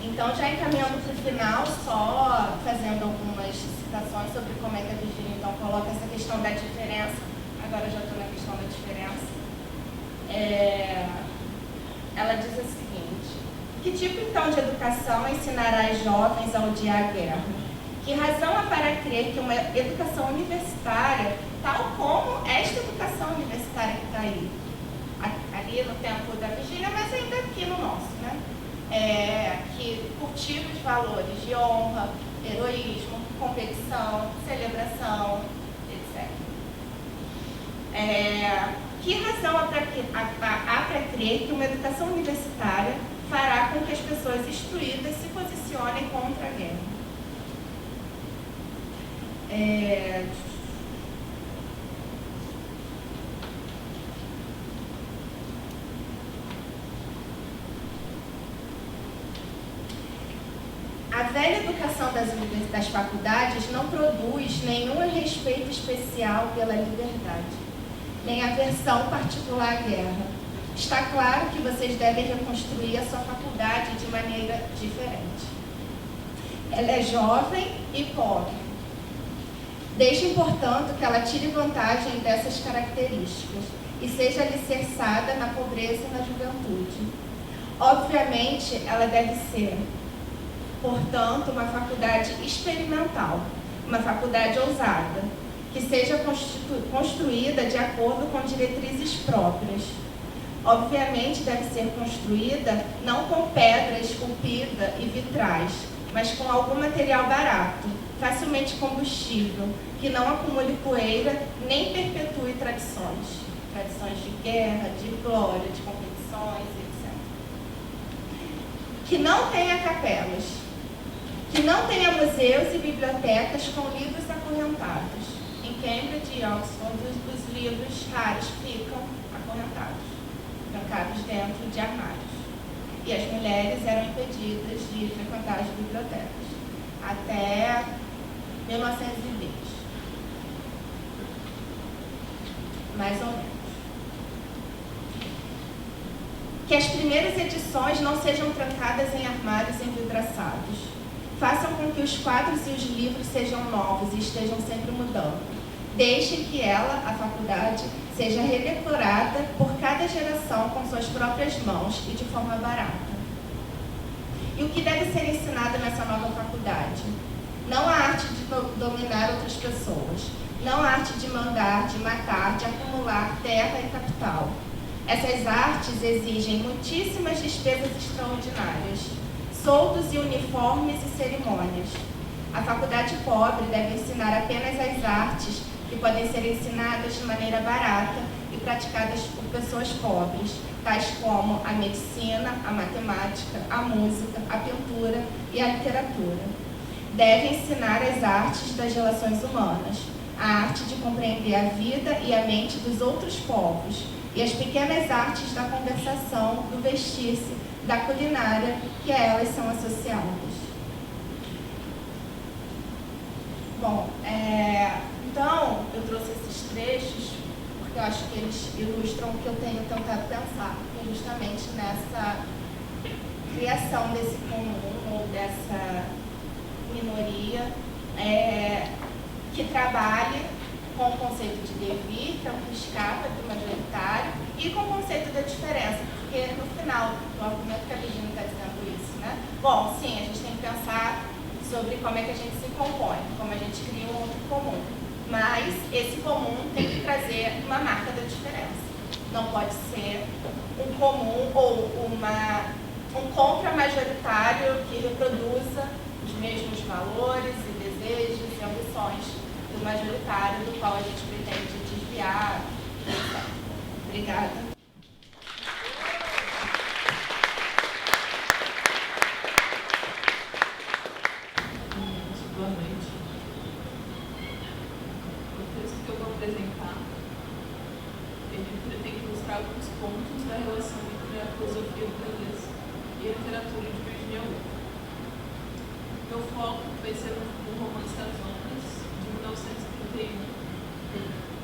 B: Então, já encaminhando para o final, só fazendo algumas citações sobre como é que a Virgínia então coloca essa questão da diferença. Agora já estou na questão da diferença. Ela diz o seguinte: que tipo então de educação ensinará os jovens a odiar a guerra? Que razão há para crer que uma educação universitária, tal como esta educação universitária que está aí, ali no tempo da Virgínia, mas ainda aqui no nosso, né? Que cultiva os valores de honra, heroísmo, competição, celebração, etc. Que razão há para crer que uma educação universitária fará com que as pessoas instruídas se posicionem contra a guerra? A velha educação das faculdades não produz nenhum respeito especial pela liberdade, nem aversão particular à guerra. Está claro que vocês devem reconstruir a sua faculdade de maneira diferente. Ela é jovem e pobre. Deixem, portanto, que ela tire vantagem dessas características e seja alicerçada na pobreza e na juventude. Obviamente, ela deve ser, portanto, uma faculdade experimental, uma faculdade ousada, que seja construída de acordo com diretrizes próprias. Obviamente, deve ser construída não com pedra esculpida e vitrais, mas com algum material barato, facilmente combustível, que não acumule poeira nem perpetue tradições de guerra, de glória, de competições, etc. Que não tenha capelas, que não tenha museus e bibliotecas com livros acorrentados. Em Cambridge e Oxford, os livros raros ficam acorrentados, trancados dentro de armários. E as mulheres eram impedidas de frequentar as bibliotecas até 1920, mais ou menos. Que as primeiras edições não sejam trancadas em armários envidraçados. Façam com que os quadros e os livros sejam novos e estejam sempre mudando. Deixem que ela, a faculdade, seja redecorada por cada geração com suas próprias mãos e de forma barata. E o que deve ser ensinado nessa nova faculdade? Não a arte de dominar outras pessoas, não a arte de mandar, de matar, de acumular terra e capital. Essas artes exigem muitíssimas despesas extraordinárias, soldos e uniformes e cerimônias. A faculdade pobre deve ensinar apenas as artes que podem ser ensinadas de maneira barata e praticadas por pessoas pobres, tais como a medicina, a matemática, a música, a pintura e a literatura. Deve ensinar as artes das relações humanas, a arte de compreender a vida e a mente dos outros povos, e as pequenas artes da conversação, do vestir-se, da culinária, que a elas são associadas. Bom, então, eu trouxe esses trechos porque eu acho que eles ilustram o que eu tenho tentado pensar, que é justamente nessa criação desse comum ou dessa minoria que trabalhe com o conceito de devir, que é o que escapa do majoritário, e com o conceito da diferença, porque no final do argumento que a Virgínia está dizendo isso, né? Bom, sim, a gente tem que pensar sobre como é que a gente se compõe, como a gente cria um outro comum. Mas esse comum tem que trazer uma marca da diferença. Não pode ser um comum ou um contra-majoritário que reproduza os mesmos valores e desejos e ambições do majoritário, do qual a gente pretende desviar, etc. Obrigada.
C: Boa noite. O texto que eu vou apresentar, ele pretende ilustrar alguns pontos da relação entre a filosofia burguesa e a literatura de Virginia Woolf. Meu foco vai ser no Romance das Ondas, de 1931,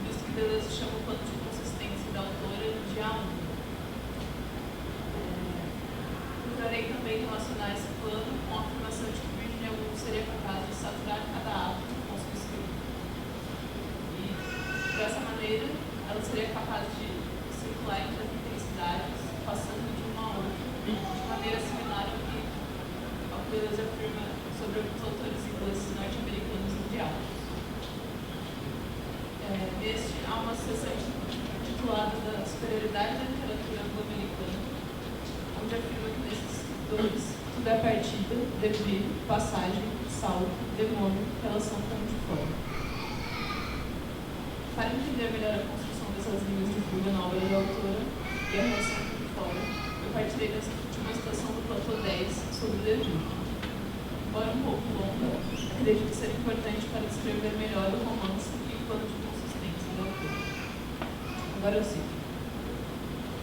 C: visto que Deleuze chama o plano de consistência da autora de A1. Procurarei também relacionar esse plano maneira, ela seria capaz de circular entre as intensidades, passando de uma a outra, de maneira similar ao que Deleuze afirma sobre alguns autores ingleses norte-americanos no Diálogos. Neste, há uma seção titulada da superioridade da literatura anglo-americana, onde afirma que nesses escritores tudo é partida, devir, passagem, salto, demônio, relação com o de fora. Para entender melhor a construção dessas linhas de fuga na obra da autora e a relação com o de fora, eu partirei dessa última citação do Platão 10 sobre o devir. Embora um pouco longa, acredito ser importante para descrever melhor o romance e o plano de consistência do autor. Agora eu cito.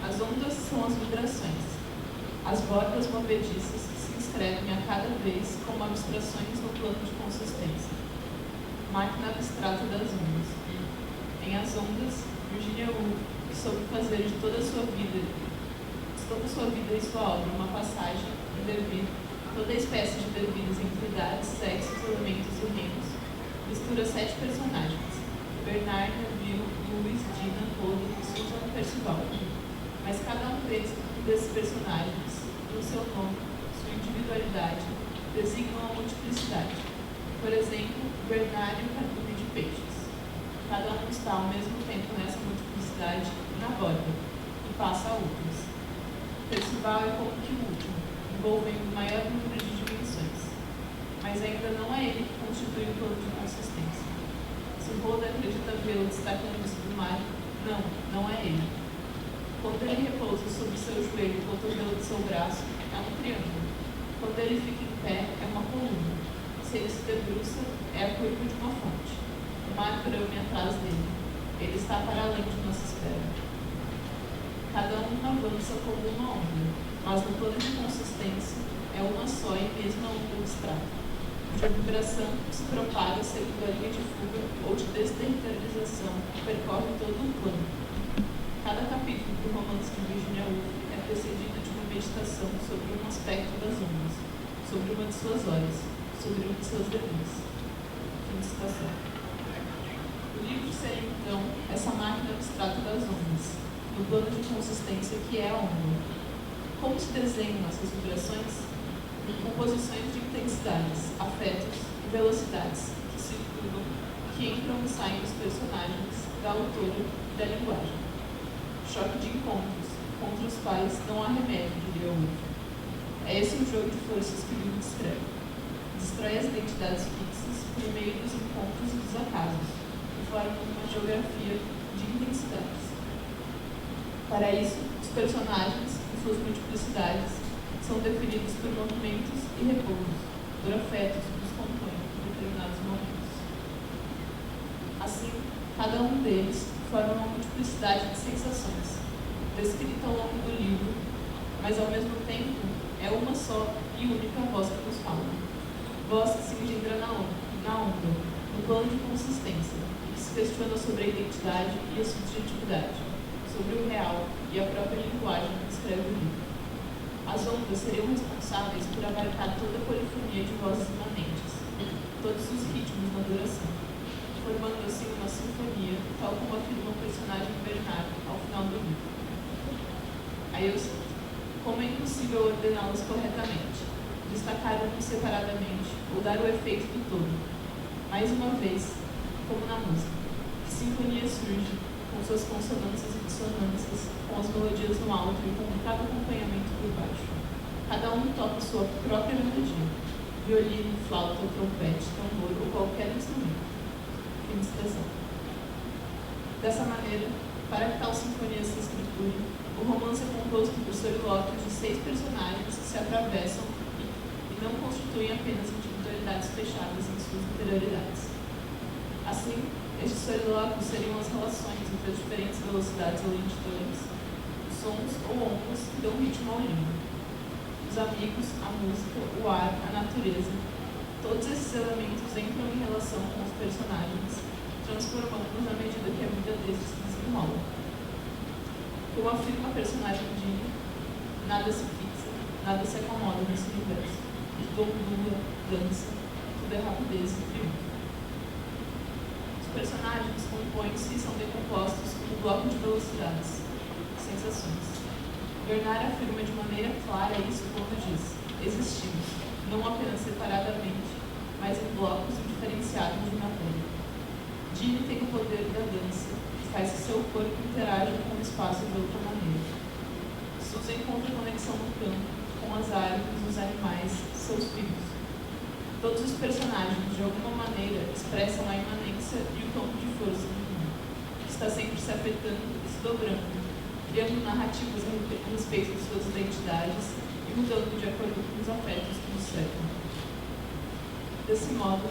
C: As ondas são as vibrações. As bordas movediças se inscrevem a cada vez como abstrações no plano de consistência. Máquina abstrata das ondas. Em As Ondas, Virginia Woolf, que soube fazer de toda a sua vida e sua obra uma passagem, um devir, toda espécie de devidos entre idades, sexos, elementos e reinos, mistura 7 personagens: Bernard, Neville, Lewis, Dina, Holden, Susan e Percival. Mas cada um desses personagens, no seu nome, sua individualidade, designam a multiplicidade. Por exemplo, Bernard e o cardume de peixes. Cada um está ao mesmo tempo nessa multiplicidade e na borda, e passa a outros. Percival é como que o último, envolvendo o maior número de dimensões. Mas ainda não é ele que constitui o plano de consistência. Se Roda acredita vê-lo destacando-se do mar, não é ele. Quando ele repousa sobre seu joelho o cotovelo de seu braço, é um triângulo. Quando ele fica em pé, é uma coluna. Se ele se debruça, é a curva de uma fonte. O mar brame atrás dele. Ele está para além de nossa espera. Cada um avança como uma onda, mas no plano de consistência é uma só e mesma onda abstrata, cuja vibração se propaga segundo a linha de fuga ou de desterritorialização que percorre todo o plano. Cada capítulo do romance de Virginia Woolf é precedido de uma meditação sobre um aspecto das ondas, sobre uma de suas horas, sobre um de seus deveres. Fim de citação. O livro seria, então, essa máquina abstrata das ondas, no plano de consistência que é a onda. Como se desenham essas vibrações? Composições de intensidades, afetos e velocidades que circulam, que entram e saem dos personagens, da autora e da linguagem. Choque de encontros, contra os quais não há remédio, diria Woolf. É esse o jogo de forças que o livro descreve. Destrói as identidades fixas por meio dos encontros e dos acasos, que formam uma geografia de intensidades. Para isso, os personagens, em suas multiplicidades, são definidos por movimentos e repousos, por afetos que os compõem em determinados momentos. Assim, cada um deles forma uma multiplicidade de sensações, descrita ao longo do livro, mas ao mesmo tempo é uma só e única voz que nos fala. Voz que se engendra na onda, no plano de consistência, e que se questiona sobre a identidade e a subjetividade, sobre o real e a própria linguagem que escreve o livro. As ondas seriam responsáveis por abarcar toda a polifonia de vozes imanentes, todos os ritmos na duração, formando assim uma sinfonia, tal como afirma o personagem Bernardo ao final do livro. Aí eu cito: como é impossível ordená-las corretamente, destacar um separadamente ou dar o efeito do todo. Mais uma vez, como na música, que sinfonia surge com suas consonâncias e dissonâncias, com as melodias no alto e com cada acompanhamento por baixo. Cada um toca sua própria melodia, violino, flauta, trompete, tambor ou qualquer instrumento. Fim de citação. Dessa maneira, para que tal sinfonia se estruture, o romance é composto por solilóquios de 6 personagens que se atravessam e não constituem apenas individualidades fechadas em suas interioridades. Assim, estes solilóquios seriam as relações entre as diferentes velocidades ou lentidões, os sons ou ondas que dão ritmo ao livro. Os amigos, a música, o ar, a natureza, todos esses elementos entram em relação com os personagens, transformando-os à medida que a vida destes se desenrola. Como afirma a personagem Dina, nada se fixa, nada se acomoda nesse universo. Tudo ondula, dança, tudo é rapidez e triunfo. Os personagens compõem-se e são decompostos como um bloco de velocidades, sensações. Bernard afirma de maneira clara isso quando diz: existimos, não apenas separadamente, mas em blocos diferenciados de matéria. Ginny tem o poder da dança, que faz que seu corpo interaja com o espaço de outra maneira. Susan encontra conexão no campo, com as árvores, os animais, seus filhos. Todos os personagens, de alguma maneira, expressam a imanência e o campo de força do mundo, que está sempre se afetando e se dobrando, criando narrativas a respeito de suas identidades e mudando de acordo com os afetos que nos cercam. Desse modo,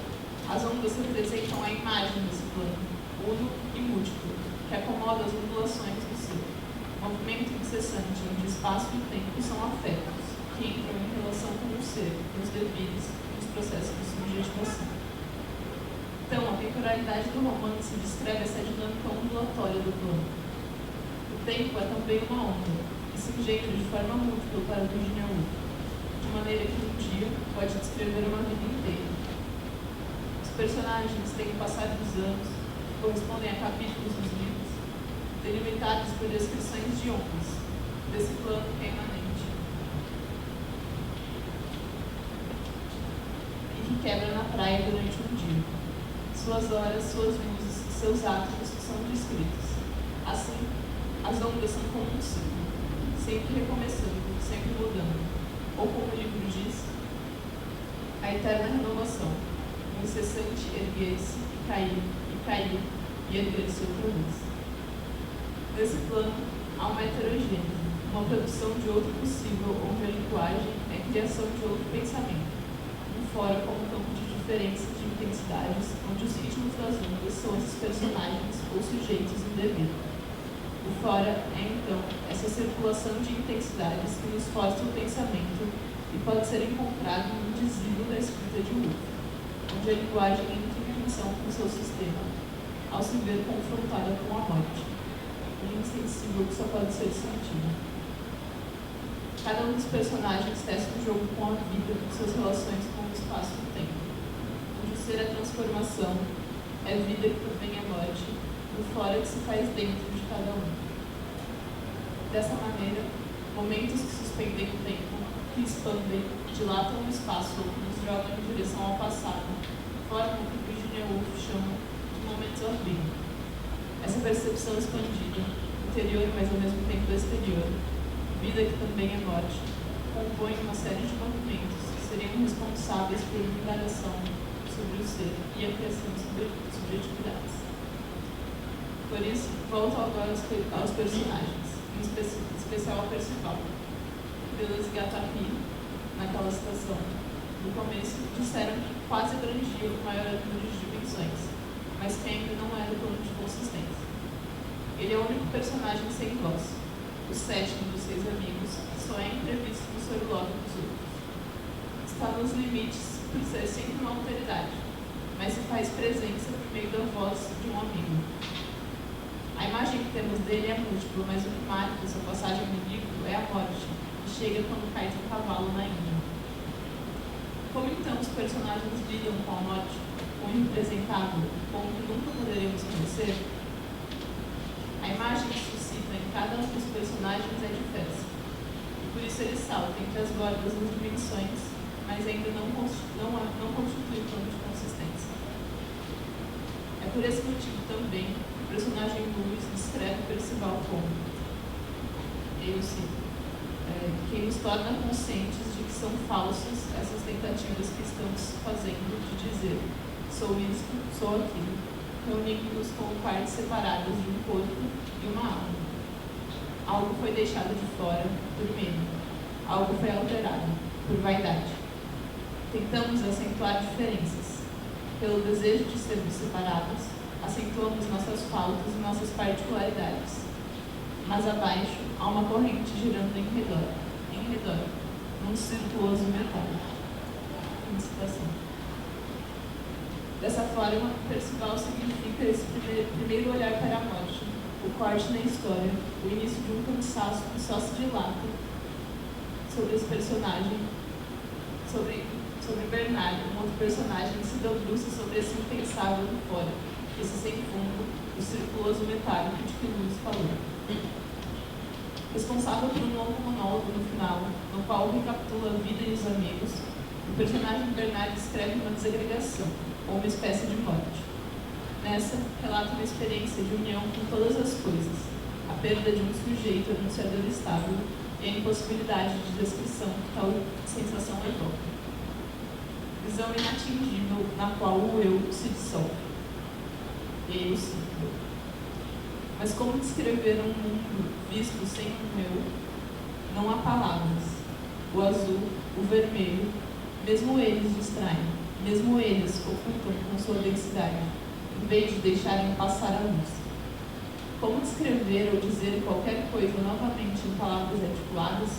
C: as ondas representam a imagem desse plano, uno e múltiplo, que acomoda as ondulações do ser. Movimento incessante onde espaço e tempo são afetos, que entram em relação com o ser, nos devires, nos processos de subjetivação. Então, a temporalidade do romance descreve essa dinâmica ondulatória do plano. O tempo é também uma onda, e se engenha de forma múltipla para Virginia Woolf, de maneira que um dia pode descrever uma vida inteira. Os personagens têm o passar dos anos, que correspondem a capítulos dos livros, delimitados por descrições de ondas, desse plano que é imanente, e que quebra na praia durante um dia. Suas horas, suas luzes, seus átomos são descritos. Assim, as ondas são como um ciclo, sempre recomeçando, sempre mudando. Ou como o livro diz, a eterna renovação, o incessante erguer-se e cair, e erguer-se outra vez. Nesse plano, há uma heterogênese, uma produção de outro possível, onde a linguagem é a criação de outro pensamento. Um fora como um campo de diferença de intensidades, onde os ritmos das ondas são esses personagens ou sujeitos em dever. O fora é, então, essa circulação de intensidades que nos força o pensamento e pode ser encontrado no indizível da escrita de Woolf, onde a linguagem entra em tensão com seu sistema, ao se ver confrontada com a morte, um insensível que só pode ser sentido. Cada um dos personagens testa um jogo com a vida e suas relações com o espaço e o tempo, onde o ser é transformação, é vida que também é morte, o fora que se faz dentro de cada um. Dessa maneira, momentos que suspendem o tempo, que expandem, dilatam o espaço ou nos jogam em direção ao passado, formam o que Virginia Woolf chama de momentos of being. Essa percepção expandida, interior mas ao mesmo tempo exterior, vida que também é morte, compõe uma série de movimentos que seriam responsáveis por indagação sobre o ser e a criação de subjetividades. Por isso, volto agora aos personagens, em especial ao Percival. Deleuze e Guattari, naquela citação do começo, disseram que quase abrangia o maior número de dimensões, mas que ainda não era o plano de consistência. Ele é o único personagem sem voz, o sétimo dos 6 amigos, que só é entrevisto no soliloquio dos outros. Está nos limites por ser sempre uma alteridade, mas se faz presença por meio da voz de um amigo. A imagem que temos dele é múltipla, mas o que marca sua passagem no livro é a morte, que chega quando cai de um cavalo na Índia. Como então os personagens lidam com a morte, com o irrepresentável, com o que nunca poderemos conhecer? A imagem que suscita em cada um dos personagens é diversa, e por isso ele salta entre as bordas das dimensões, mas ainda não constitui plano de consistência. É por esse motivo também que o personagem Lewis descreve Percival como, eu cito, quem nos torna conscientes de que são falsas essas tentativas que estamos fazendo de dizer sou isto, sou aquilo, reunindo-nos como partes separadas de um corpo e uma alma. Algo foi deixado de fora por medo, algo foi alterado por vaidade. Tentamos acentuar diferenças. Pelo desejo de sermos separados, acentuamos nossas faltas e nossas particularidades. Mas abaixo há uma corrente girando em redor, num circuloso metálico. Dessa forma, Percival significa esse primeiro olhar para a morte, o corte na história, o início de um cansaço que só se dilata sobre esse personagem, sobre Bernard, um outro personagem que se debruça sobre esse impensável do fora, esse sem fundo, o circuloso metálico de que Luz falou. Responsável por um novo monólogo no final, no qual recapitula a vida e os amigos, o personagem Bernard descreve uma desagregação, ou uma espécie de morte. Nessa, relata uma experiência de união com todas as coisas, a perda de um sujeito anunciador estável e a impossibilidade de descrição que tal sensação evoca. Visão inatingível na qual o eu se dissolve. Eu sim. Mas como descrever um mundo visto sem um eu? Não há palavras. O azul, o vermelho, mesmo eles distraem, mesmo eles ocultam com sua densidade, em vez de deixarem passar a luz. Como descrever ou dizer qualquer coisa novamente em palavras articuladas?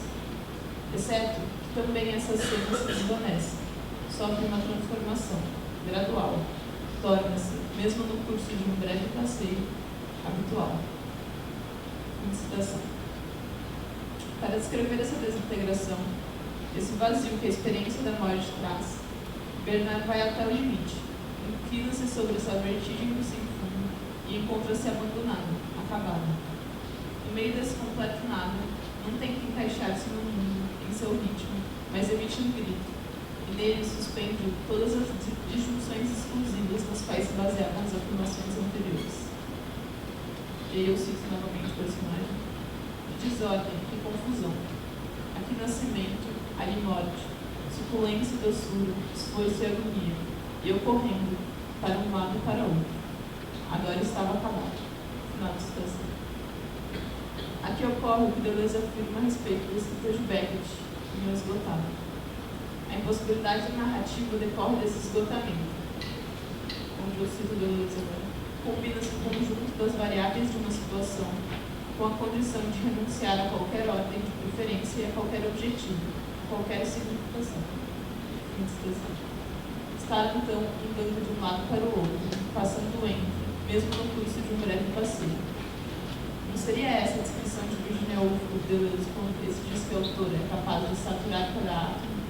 C: Exceto que também essas cenas se desvanecem, sofrem uma transformação gradual, torna-se, mesmo no curso de um breve passeio, habitual. Citação. Para descrever essa desintegração, esse vazio que a experiência da morte traz, Bernard vai até o limite, inclina-se sobre essa vertigem do sem fundo e encontra-se abandonado, acabado. No meio desse completo nada, não tem que encaixar-se no mundo, em seu ritmo, mas emite um grito, e nele suspende todas as disjunções exclusivas nas quais se baseavam as afirmações anteriores. E aí eu cito novamente o personagem. Que desordem, que confusão. Aqui nascimento, ali morte, suculência e doçura, esforço e agonia, e eu correndo, para um lado e para outro. Agora estava acabado. Final de citação. Aqui ocorre o que Deleuze afirma a respeito da escrita de Beckett, inesgotável. A impossibilidade narrativa decorre desse esgotamento, onde eu cito Deleuze agora. Combina-se o conjunto das variáveis de uma situação com a condição de renunciar a qualquer ordem de preferência e a qualquer objetivo, a qualquer significação. Estar, então, andando de um lado para o outro, passando entre, mesmo no curso de um breve passeio. Não seria essa a descrição de Virginia Woolf por Deleuze quando esse diz que o autor é capaz de saturar cada átomo?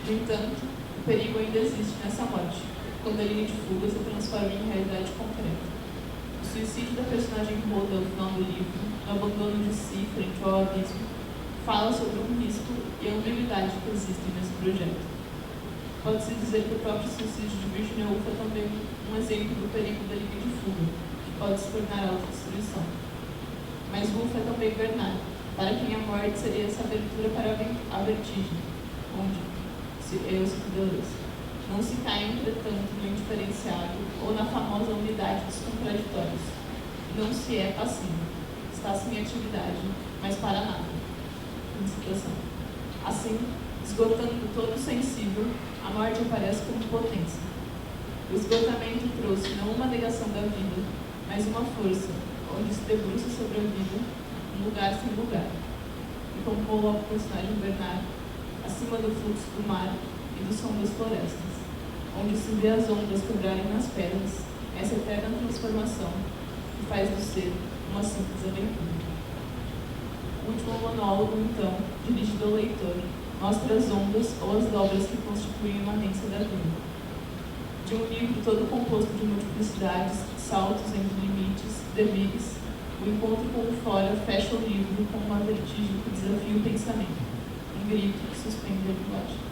C: No entanto, o perigo ainda existe nessa morte, quando a linha de fuga se transforma em realidade concreta. O suicídio da personagem Rhoda ao final do livro, no abandono de si frente ao abismo, fala sobre um risco e a ambiguidade que existem nesse projeto. Pode-se dizer que o próprio suicídio de Virginia Woolf é também um exemplo do perigo da linha de fuga, que pode se tornar autodestruição. Mas Woolf é também Bernard, para quem a morte seria essa abertura para a vertigem, onde, eu cito Deleuze, não se cai, entretanto, no indiferenciado ou na famosa unidade dos contraditórios. Não se é passivo, está-se em atividade, mas para nada. Citação. Assim, esgotando todo o sensível, a morte aparece como potência. O esgotamento trouxe não uma negação da vida, mas uma força, onde se debruça sobre a vida, um lugar sem lugar. E como coloca o personagem Bernard, acima do fluxo do mar e do som das florestas, onde se vê as ondas quebrarem nas pedras, essa eterna transformação que faz do ser uma simples aventura. O último monólogo, então, dirigido ao leitor, mostra as ondas ou as dobras que constituem a imanência da vida. De um livro todo composto de multiplicidades, saltos entre limites, devires, o encontro com o fora fecha o livro com uma vertigem que desafia o pensamento, um grito que suspende a linguagem.